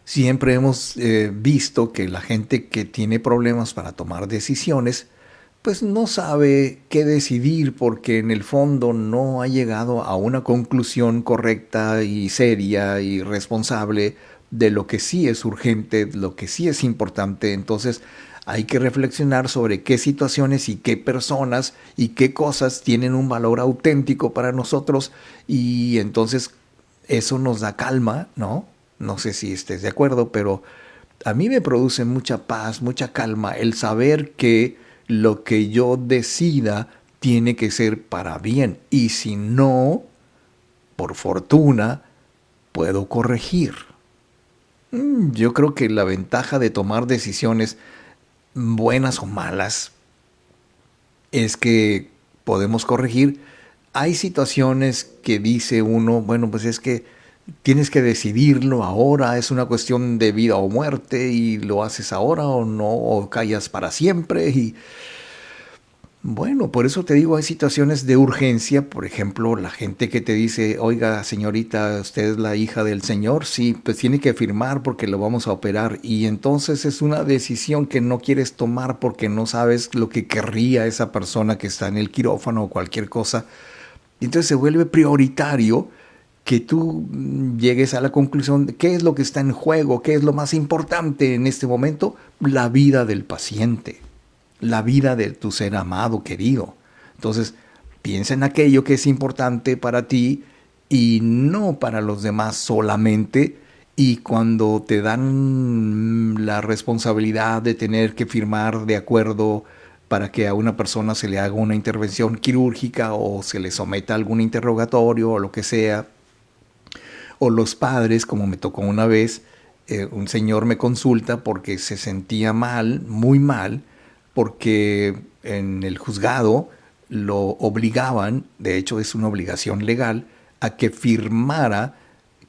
Siempre hemos visto que la gente que tiene problemas para tomar decisiones, pues no sabe qué decidir, porque en el fondo no ha llegado a una conclusión correcta y seria y responsable de lo que sí es urgente, lo que sí es importante. Entonces hay que reflexionar sobre qué situaciones y qué personas y qué cosas tienen un valor auténtico para nosotros, y entonces eso nos da calma, ¿no? No sé si estés de acuerdo, pero a mí me produce mucha paz, mucha calma el saber que lo que yo decida tiene que ser para bien. Y si no, por fortuna, puedo corregir. Yo creo que la ventaja de tomar decisiones buenas o malas es que podemos corregir. Hay situaciones que dice uno, bueno, pues es que tienes que decidirlo ahora, es una cuestión de vida o muerte y lo haces ahora o no, o callas para siempre. Y bueno, por eso te digo, hay situaciones de urgencia, por ejemplo, la gente que te dice, oiga, señorita, usted es la hija del Señor, sí, pues tiene que firmar porque lo vamos a operar. Y entonces es una decisión que no quieres tomar porque no sabes lo que querría esa persona que está en el quirófano o cualquier cosa. Y entonces se vuelve prioritario que tú llegues a la conclusión de qué es lo que está en juego, qué es lo más importante en este momento, la vida del paciente, la vida de tu ser amado, querido. Entonces, piensa en aquello que es importante para ti y no para los demás solamente. Y cuando te dan la responsabilidad de tener que firmar de acuerdo para que a una persona se le haga una intervención quirúrgica o se le someta a algún interrogatorio o lo que sea, o los padres, como me tocó una vez, un señor me consulta porque se sentía mal, muy mal, porque en el juzgado lo obligaban, de hecho es una obligación legal, a que firmara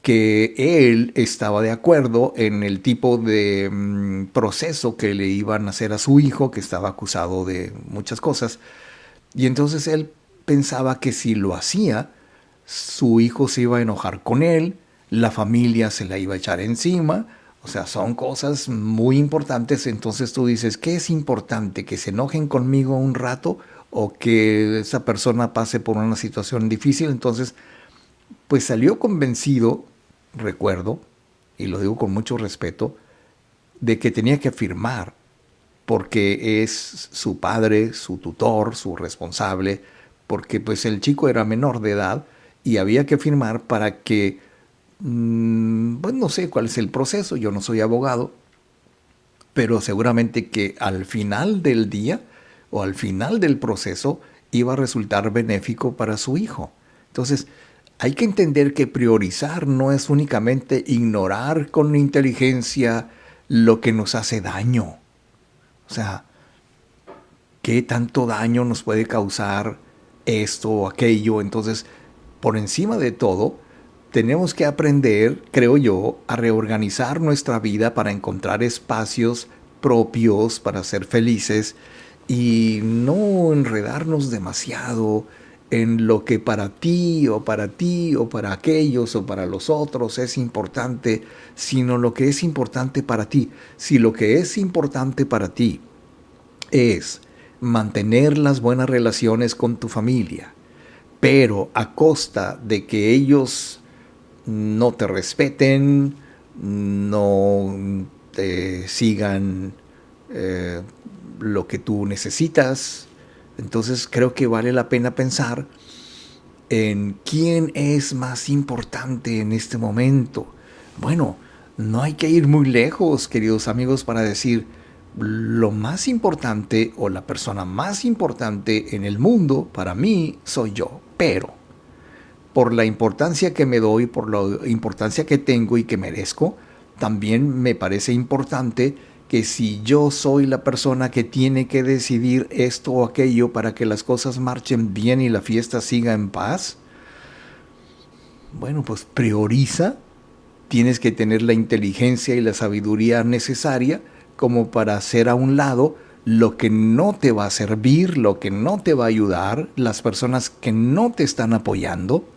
que él estaba de acuerdo en el tipo de proceso que le iban a hacer a su hijo, que estaba acusado de muchas cosas. Y entonces él pensaba que si lo hacía, su hijo se iba a enojar con él, la familia se la iba a echar encima. O sea, son cosas muy importantes. Entonces tú dices, ¿qué es importante? ¿Que se enojen conmigo un rato o que esa persona pase por una situación difícil? Entonces, pues salió convencido, recuerdo, y lo digo con mucho respeto, de que tenía que firmar porque es su padre, su tutor, su responsable, porque pues el chico era menor de edad y había que firmar para que, pues no sé cuál es el proceso, yo no soy abogado, pero seguramente que al final del día o al final del proceso iba a resultar benéfico para su hijo. Entonces, hay que entender que priorizar no es únicamente ignorar con inteligencia lo que nos hace daño. O sea, ¿qué tanto daño nos puede causar esto o aquello? Entonces, por encima de todo, tenemos que aprender, creo yo, a reorganizar nuestra vida para encontrar espacios propios para ser felices y no enredarnos demasiado en lo que para ti o para aquellos o para los otros es importante, sino lo que es importante para ti. Si lo que es importante para ti es mantener las buenas relaciones con tu familia, pero a costa de que ellos no te respeten, no te sigan lo que tú necesitas, entonces creo que vale la pena pensar en quién es más importante en este momento. Bueno, no hay que ir muy lejos, queridos amigos, para decir lo más importante o la persona más importante en el mundo para mí soy yo. Pero por la importancia que me doy, por la importancia que tengo y que merezco, también me parece importante que si yo soy la persona que tiene que decidir esto o aquello para que las cosas marchen bien y la fiesta siga en paz, bueno, pues prioriza. Tienes que tener la inteligencia y la sabiduría necesaria como para hacer a un lado lo que no te va a servir, lo que no te va a ayudar, las personas que no te están apoyando,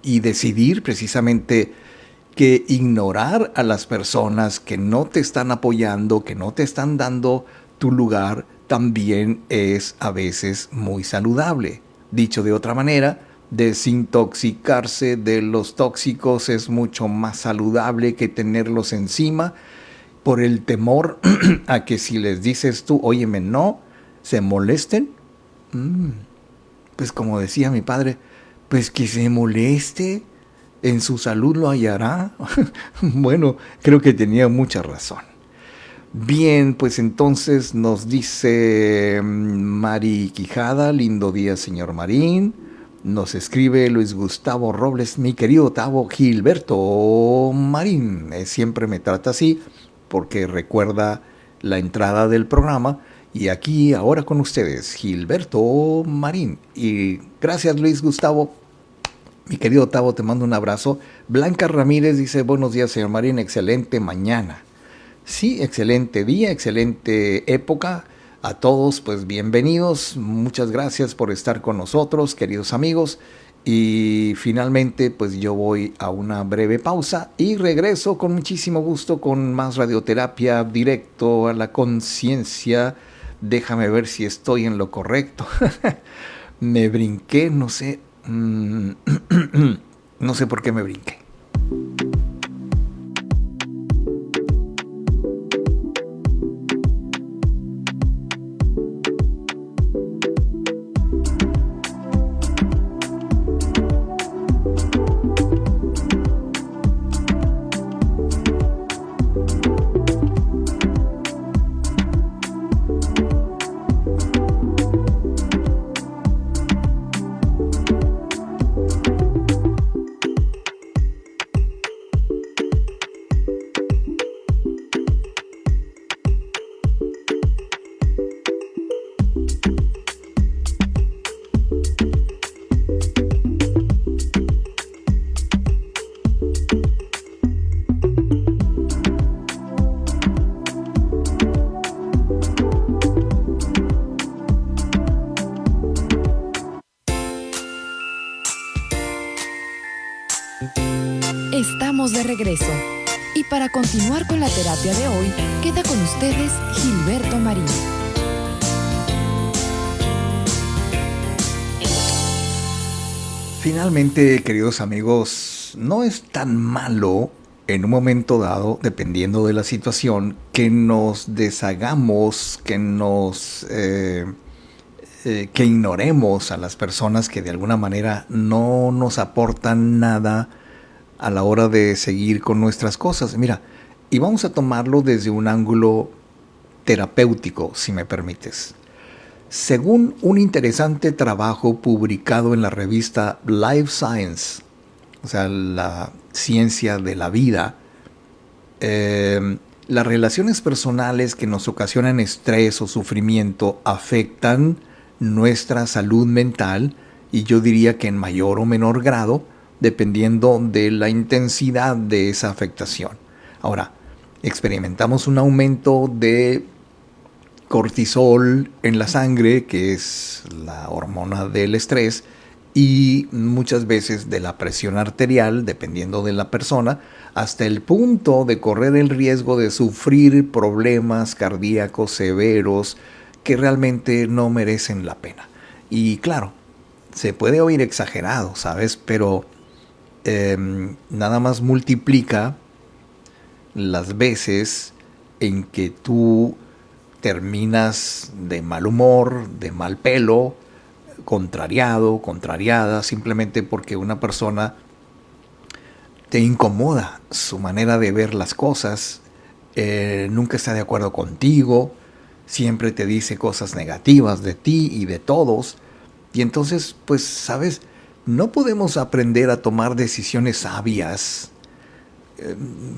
y decidir precisamente que ignorar a las personas que no te están apoyando, que no te están dando tu lugar, también es a veces muy saludable. Dicho de otra manera, desintoxicarse de los tóxicos es mucho más saludable que tenerlos encima por el temor a que si les dices tú, óyeme, no, se molesten. Pues como decía mi padre, pues que se moleste. en su salud lo hallará. Bueno, creo que tenía mucha razón. Bien, pues entonces nos dice Mari Quijada, lindo día señor Marín. Nos escribe Luis Gustavo Robles, mi querido Tavo Gilberto Marín. Siempre me trata así porque recuerda la entrada del programa. Y aquí ahora con ustedes, Gilberto Marín. Y gracias Luis Gustavo. Mi querido Tavo, te mando un abrazo. Blanca Ramírez dice, buenos días señor Marín, excelente mañana. Sí, excelente día, excelente época. A todos, pues bienvenidos. Muchas gracias por estar con nosotros, queridos amigos. Y finalmente, pues yo voy a una breve pausa y regreso con muchísimo gusto con más radioterapia directo a la conciencia. Déjame ver si estoy en lo correcto. Me brinqué, no sé. No sé por qué me brinqué. Estamos de regreso. Y para continuar con la terapia de hoy, queda con ustedes Gilberto Marín. Finalmente, queridos amigos, no es tan malo en un momento dado, dependiendo de la situación, que nos deshagamos, que ignoremos a las personas que de alguna manera no nos aportan nada a la hora de seguir con nuestras cosas. Mira, y vamos a tomarlo desde un ángulo terapéutico, si me permites. Según un interesante trabajo publicado en la revista Life Science, o sea, la ciencia de la vida, las relaciones personales que nos ocasionan estrés o sufrimiento afectan nuestra salud mental, y yo diría que en mayor o menor grado, dependiendo de la intensidad de esa afectación. Ahora, experimentamos un aumento de cortisol en la sangre, que es la hormona del estrés, y muchas veces de la presión arterial, dependiendo de la persona, hasta el punto de correr el riesgo de sufrir problemas cardíacos severos que realmente no merecen la pena. Y claro, se puede oír exagerado, ¿sabes? Pero nada más multiplica las veces en que tú terminas de mal humor, de mal pelo, contrariado, contrariada, simplemente porque una persona te incomoda su manera de ver las cosas, nunca está de acuerdo contigo, siempre te dice cosas negativas de ti y de todos, y entonces, pues, ¿sabes? No podemos aprender a tomar decisiones sabias.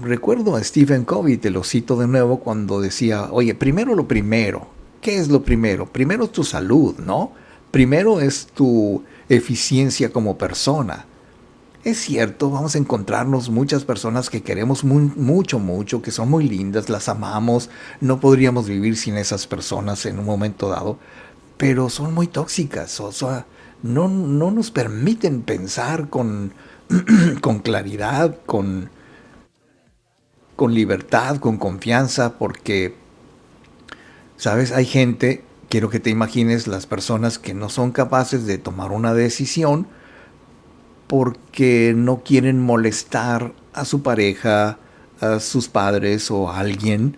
Recuerdo a Stephen Covey, te lo cito de nuevo, cuando decía, oye, primero lo primero. ¿Qué es lo primero? Primero tu salud, ¿no? Primero es tu eficiencia como persona. Es cierto, vamos a encontrarnos muchas personas que queremos mucho, que son muy lindas, las amamos, no podríamos vivir sin esas personas en un momento dado, pero son muy tóxicas, o sea, no nos permiten pensar con claridad, con libertad, con confianza, porque, ¿sabes? Hay gente, quiero que te imagines, las personas que no son capaces de tomar una decisión porque no quieren molestar a su pareja, a sus padres o a alguien.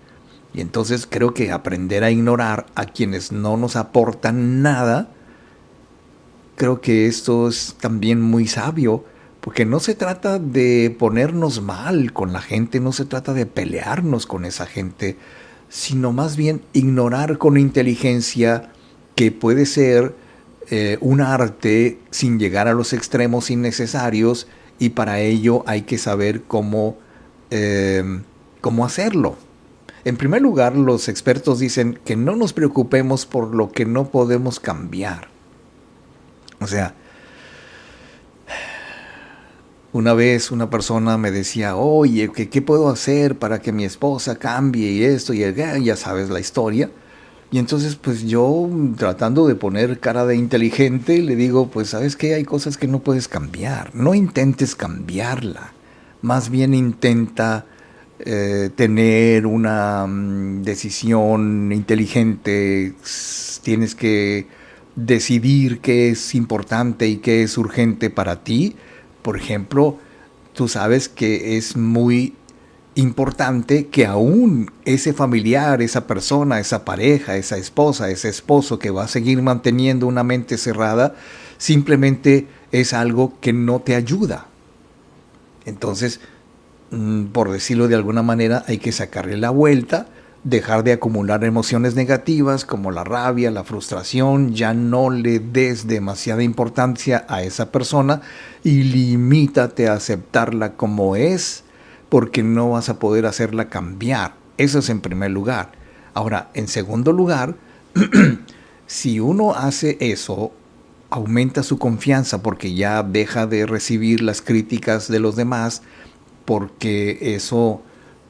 Y entonces creo que aprender a ignorar a quienes no nos aportan nada, creo que esto es también muy sabio, Porque no se trata de ponernos mal con la gente, no se trata de pelearnos con esa gente, sino más bien ignorar con inteligencia, que puede ser un arte sin llegar a los extremos innecesarios, y para ello hay que saber cómo hacerlo. En primer lugar, los expertos dicen que no nos preocupemos por lo que no podemos cambiar. O sea, una vez una persona me decía, oye, ¿qué puedo hacer para que mi esposa cambie y esto? Y ya sabes la historia. Y entonces, pues yo, tratando de poner cara de inteligente, le digo, pues, ¿sabes qué? Hay cosas que no puedes cambiar. No intentes cambiarla. Más bien intenta tener una decisión inteligente. Tienes que decidir qué es importante y qué es urgente para ti. Por ejemplo, tú sabes que es muy importante que aún ese familiar, esa persona, esa pareja, esa esposa, ese esposo que va a seguir manteniendo una mente cerrada, simplemente es algo que no te ayuda. Entonces, por decirlo de alguna manera, hay que sacarle la vuelta, dejar de acumular emociones negativas como la rabia, la frustración. Ya no le des demasiada importancia a esa persona y limítate a aceptarla como es, porque no vas a poder hacerla cambiar. Eso es en primer lugar. Ahora, en segundo lugar, si uno hace eso, aumenta su confianza, porque ya deja de recibir las críticas de los demás, porque eso,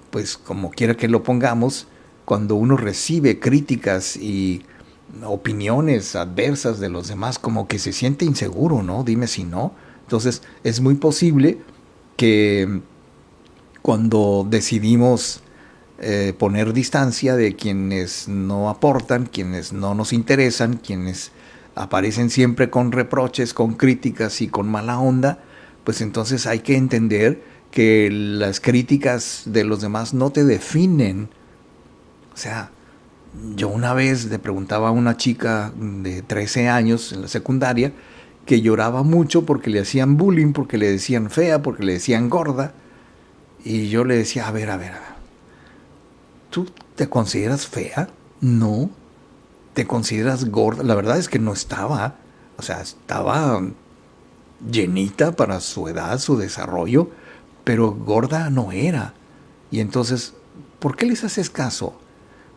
pues como quiera que lo pongamos, cuando uno recibe críticas y opiniones adversas de los demás, como que se siente inseguro, ¿no? Dime si no. Entonces, es muy posible que cuando decidimos poner distancia de quienes no aportan, quienes no nos interesan, quienes aparecen siempre con reproches, con críticas y con mala onda, pues entonces hay que entender que las críticas de los demás no te definen. O sea, yo una vez le preguntaba a una chica de 13 años en la secundaria que lloraba mucho porque le hacían bullying, porque le decían fea, porque le decían gorda. Y yo le decía, a ver, ¿tú te consideras fea? No. ¿Te consideras gorda? La verdad es que no estaba. O sea, estaba llenita para su edad, su desarrollo, pero gorda no era. Y entonces, ¿por qué les haces caso?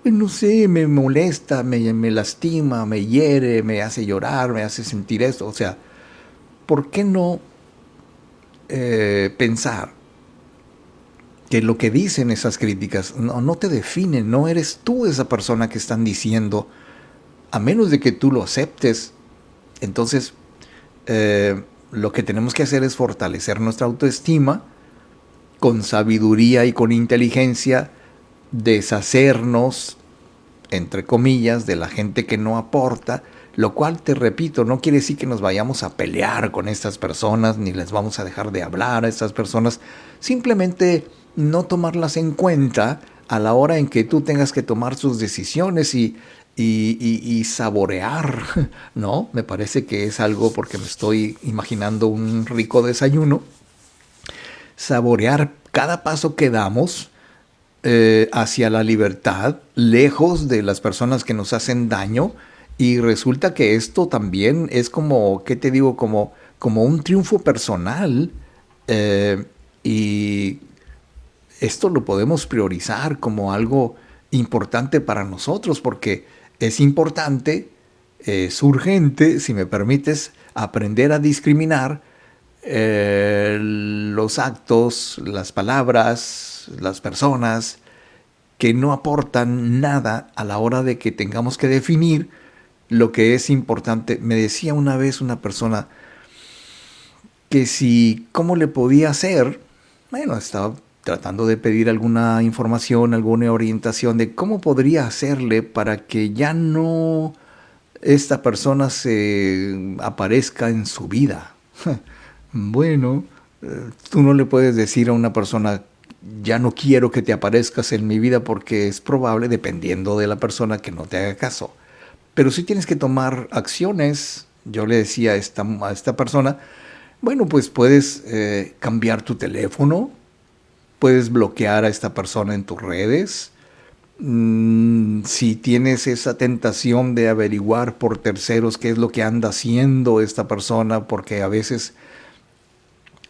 Pues no sé, me molesta, me lastima, me hiere, me hace llorar, me hace sentir esto. O sea, ¿por qué no pensar que lo que dicen esas críticas no te definen? No eres tú esa persona que están diciendo, a menos de que tú lo aceptes. Entonces, lo que tenemos que hacer es fortalecer nuestra autoestima con sabiduría y con inteligencia, deshacernos, entre comillas, de la gente que no aporta, lo cual, te repito, no quiere decir que nos vayamos a pelear con estas personas, ni les vamos a dejar de hablar a estas personas, simplemente no tomarlas en cuenta a la hora en que tú tengas que tomar sus decisiones y saborear, ¿no? Me parece que es algo, porque me estoy imaginando un rico desayuno, saborear cada paso que damos hacia la libertad, lejos de las personas que nos hacen daño. Y resulta que esto también es como, ¿qué te digo? Como un triunfo personal, y esto lo podemos priorizar como algo importante para nosotros, porque es importante, es urgente, si me permites, aprender a discriminar los actos, las palabras, las personas que no aportan nada a la hora de que tengamos que definir lo que es importante. Me decía una vez una persona que cómo le podía hacer. Bueno, estaba tratando de pedir alguna información, alguna orientación de cómo podría hacerle para que ya no esta persona se aparezca en su vida. Bueno, tú no le puedes decir a una persona, ya no quiero que te aparezcas en mi vida, porque es probable, dependiendo de la persona, que no te haga caso. Pero sí tienes que tomar acciones. Yo le decía a esta persona, Bueno, pues puedes cambiar tu teléfono, puedes bloquear a esta persona en tus redes. Si tienes esa tentación de averiguar por terceros qué es lo que anda haciendo esta persona, porque a veces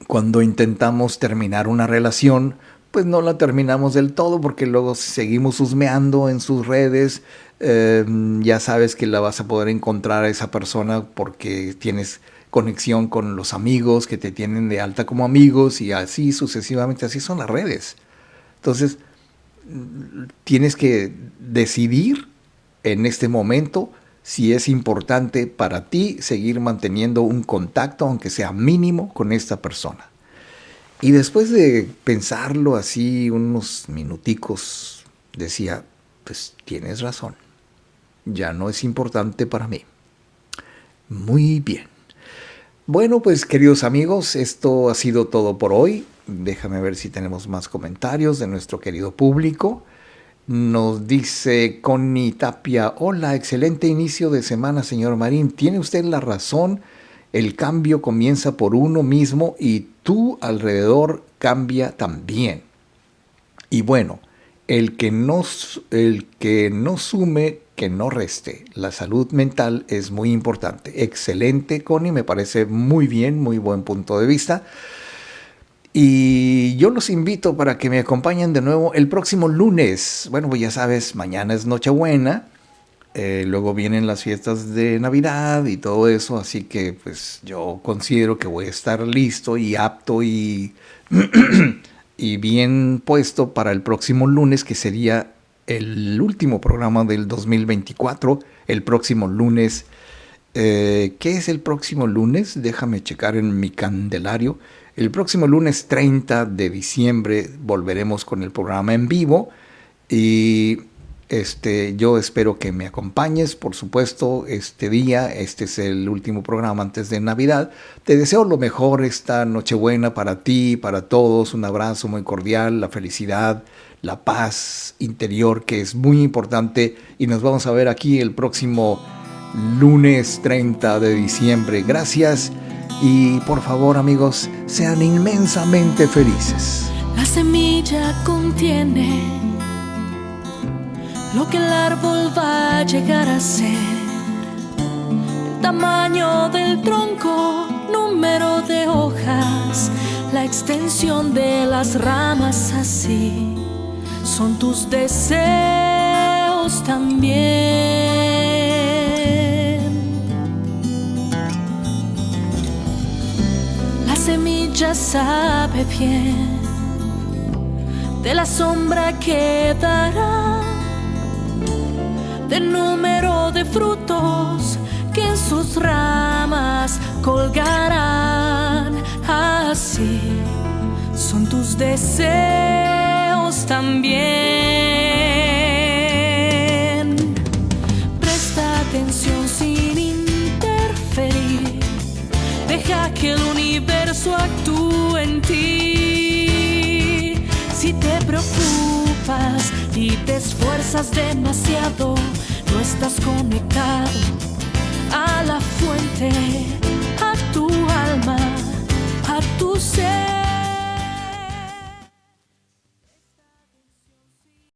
cuando intentamos terminar una relación, pues no la terminamos del todo porque luego seguimos husmeando en sus redes. Ya sabes que la vas a poder encontrar a esa persona porque tienes conexión con los amigos que te tienen de alta como amigos y así sucesivamente, así son las redes. Entonces, tienes que decidir en este momento si es importante para ti seguir manteniendo un contacto, aunque sea mínimo, con esta persona. Y después de pensarlo así unos minuticos, decía, pues tienes razón, ya no es importante para mí. Muy bien. Bueno, pues queridos amigos, esto ha sido todo por hoy. Déjame ver si tenemos más comentarios de nuestro querido público. Nos dice Connie Tapia, hola, excelente inicio de semana, señor Marín. Tiene usted la razón, el cambio comienza por uno mismo y tu alrededor cambia también. Y bueno, el que no sume, que no reste. La salud mental es muy importante. Excelente, Connie, me parece muy bien, muy buen punto de vista. Y yo los invito para que me acompañen de nuevo el próximo lunes. Bueno, pues ya sabes, mañana es Nochebuena, luego vienen las fiestas de Navidad y todo eso, así que pues yo considero que voy a estar listo y apto y, y bien puesto para el próximo lunes, que sería el último programa del 2024, el próximo lunes. ¿Qué es el próximo lunes? Déjame checar en mi candelario. El próximo lunes 30 de diciembre volveremos con el programa en vivo y yo espero que me acompañes, por supuesto, este día. Este es el último programa antes de Navidad. Te deseo lo mejor esta Nochebuena para ti, para todos. Un abrazo muy cordial, la felicidad, la paz interior, que es muy importante. Y nos vamos a ver aquí el próximo lunes 30 de diciembre. Gracias. Y por favor, amigos, sean inmensamente felices. La semilla contiene lo que el árbol va a llegar a ser. El tamaño del tronco, número de hojas, la extensión de las ramas, así son tus deseos también. La semilla sabe bien de la sombra que dará, del número de frutos que en sus ramas colgarán. Así son tus deseos también. Presta atención sin interferir, deja que el universo actúe en ti. Si te preocupas y te esfuerzas demasiado, no estás conectado a la fuente.